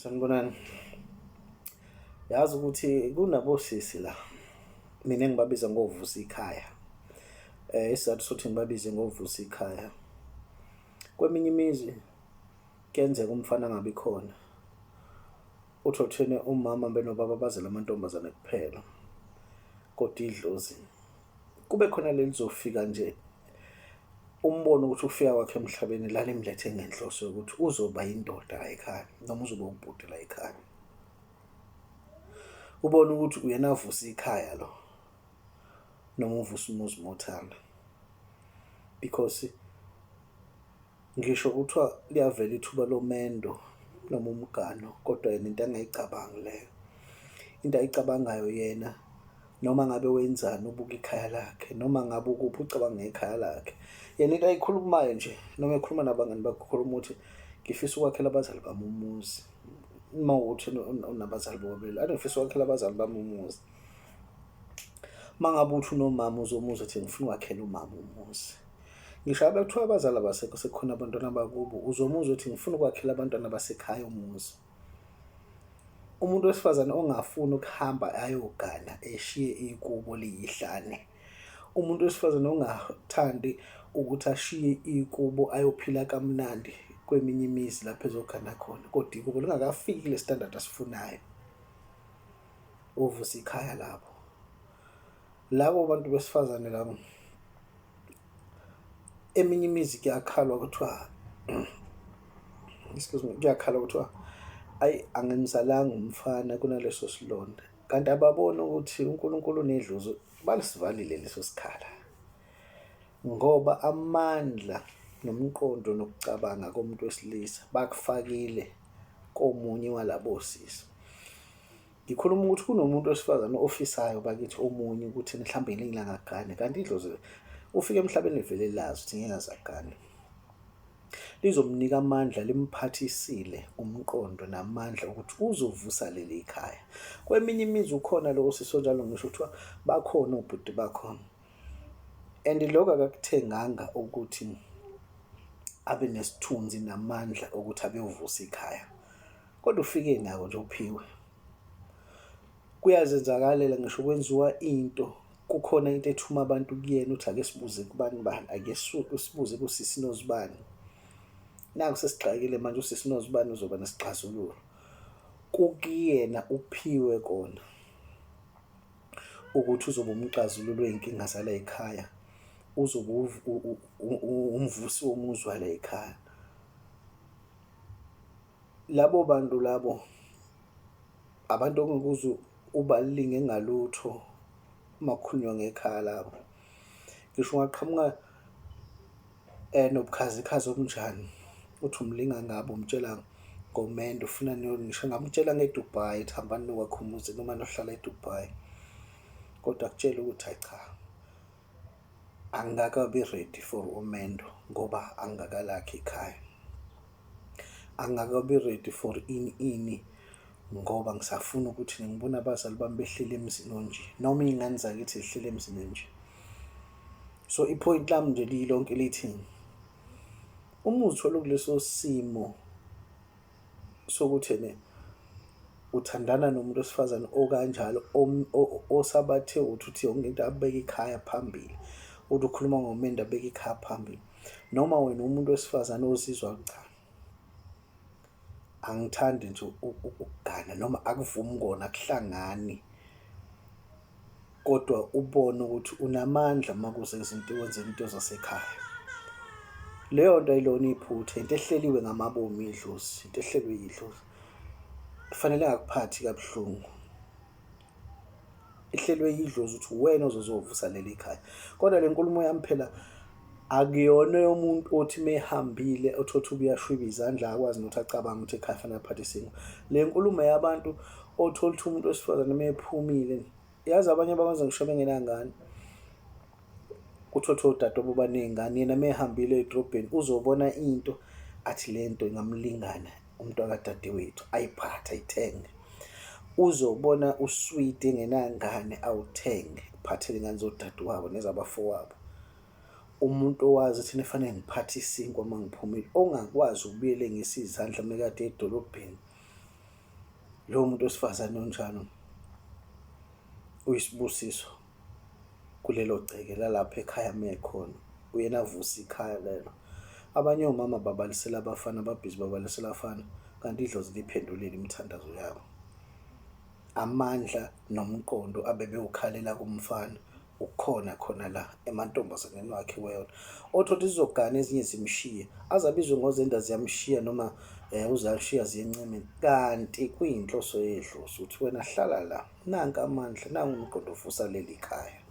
Sanibonani. Yazi ukuthi kunabosisi la, mina engibabiza ngovusa ikhaya. Isizathu sokuthi ngibabize ngovusa ikhaya, kweminye imizi kuyenzeka umfana angabi khona, uthothene umama benobaba bazela amantombazane kuphela, kodwa idlozi kube khona lelizofika nje umbone ukuthi ufika kwakhe emhlabeni la limlethe ngenhloso yokuthi uzoba yindoda la ekhaya noma uzoba ubhuti la ekhaya. Ubone ukuthi uyena avusa ikhaya lo noma uvusa umuzi mothanda, because ngisho kuthiwa liyavela ithuba lomendo noma umgano, kodwa yena into angayicabangi leyo. Into ayicabangayo yena, noma ngabe wenzani ubuka ikhaya lakhe, noma ngabe ukuphi ucabanga ngekhaya lakhe. Yena into ayikhulumayo nje, noma ekhuluma nabangani bakhe, ukhuluma ukuthi ngifisa ukwakhela abazali bami umuzi. Uma wukuthi unabazali bobabili, ngifisa ukwakhela abazali bami umuzi. Uma ngabe uthi unomama uzomuza uthi ngifuna ukwakhela umama umuzi. Ngisho abe kuthiwa abazali abasekho sekukhona abantwana bakubo, uzomuza uthi ngifuna ukwakhela abantwana basekhaya umuzi. Umuntu wesifazane ongafuni ukuhamba ayogana eshiye ikubo liyihlane. Umuntu wesifazane ongathandi ukuthi ashiye ikubo ayophila kamnandi kweminye imizi lapho ezogana khona, kodwa ikubo lingakafiki le standard asifunayo. Uvusa ikhaya labo bantu besifazane labo, eminye imizi kuyakhalwa kuthiwa kuyakhalwa kuthiwa ayi, angimzalanga umfana kunaleso silonda, kanti ababona ukuthi uNkulunkulu unedlozi balisivalile leso sikhala, ngoba amandla nomqondo nokucabanga komuntu wesilisa bakufakile komunye walabo sisi. Ngikhuluma ukuthi kunomuntu wesifazane ofisayo bakithi omunye ukuthi mhlawumbe ngelinye ilanga agane, kanti idlozi ufike emhlabeni livele lazi ukuthi ngeke aze agane. Lizomnika amandla, limphathisile umqondo namandla ukuthi uzovusa leli khaya. Kweminye imizi ukhona lo sisi onjalo, ngisho kuthiwa bakhona obhuti bakhona, and lokho akakuthenganga ukuthi abe nesithunzi namandla ukuthi abeyovusa ikhaya, kodwa ufike nako nje uphiwe. Kuyazenzakalela ngisho kwenziwa into, kukhona into ethuma abantu kuyena uthi ake sibuze kubani bani, ake sibuze kusisi nozibani. Naku sesigxakile manje, usisi nozibani uzoba nesixazululo. Kukuyena uphiwe kona ukuthi uzoba umxazululo wey'nkinga zala ekhaya, uzobe umvusi womuzi wala ekhaya. Labo bantu labo abantu ongeke ubalinge ngalutho uma kukhulunywa ngekhaya labo. Ngisho ungaqhamuka nobukhazikhazi obunjani, uthi umlinga ngabo, umtshela ngomendo, ufuna ngisho ngamtshela ngeDubai, ethi hambani nokwakha umuzi noma nohlala eDubai, kodwa akutshela ukuthi hayi cha, angikakabi ready for umendo ngoba angakalakhi ikhaya. Angikakabi ready for ini ngoba ngisafuna ukuthi ngibone abazali bami behlele emzini onje, noma iy'ngane zakithi zihlele emzini onje. So iphoyinti lami nje lilonke lithi, uma uzithola kuleso simo sokuthi uthandana nomuntu wesifazane okanjalo, osabathe uthi yonke into abeke ikhaya phambili, uthi ukhuluma ngomendo abeke ikhaya phambili, noma wena umuntu wesifazane ozizwa cha, angithandi nje ukugana noma akuvumi kona, akuhlangani, kodwa ubone ukuthi unamandla uma kuze izinto wenzela into zasekhaya. Leyo nto ayilona iphutha, into ehleliwe ngamabomu idlozi, into ehlelwe yidlozi. Kufanele angakuphathi kabuhlungu, ihlelwe yidlozi ukuthi wena ozovusa leli khaya. Kodwa le nkulumo yami phela akuyona yomuntu othi mehambile othothi ubuyashwiba izandla, akwazi nokuthi acabanga ukuthi ekhaya fanele aphathise. Le nkulumo yabantu othola ukuthi umuntu wesifazane mephumile, yazi abanye bakwenza ngisho bengenangane, kuthi odadewabo baney'ngane, yena mehambile edrobheni uzobona into athi le nto ingamlingana umuntu wakadadewethu, ayiphathe ayithenge. Uzobona uswidi engenangane awuthenge, uphathele iy'ngane zodadewabo nezabafowabo. Umuntu owazi ukuthi nefanele ngiphathe isinkwa uma ngiphumile, ongakwazi ukubuyela ngisa izandla mekade edolobheni lowo muntu wesifazane onjalo uyisibusiso kulelo gceke lalapha ekhaya mekhona, uyena avusa ikhaya lelo. Abanye omama babalisela abafana, babhizi babalisela abafana, kanti idlozi liphendulile imithandazo yabo. Amandla nomqondo abebewukhalela kumfana ukhona khona la emantombazaneni wakhe wena. Othothi zizogana ezinye zimshiye, azabizwe ngozenda ziyamshiya noma uzalishiya ziyencemeni, kanti kuyinhloso yedlozi ukuthi wena hlala la, nanka amandla, nangu umqondo ovusa leli khaya.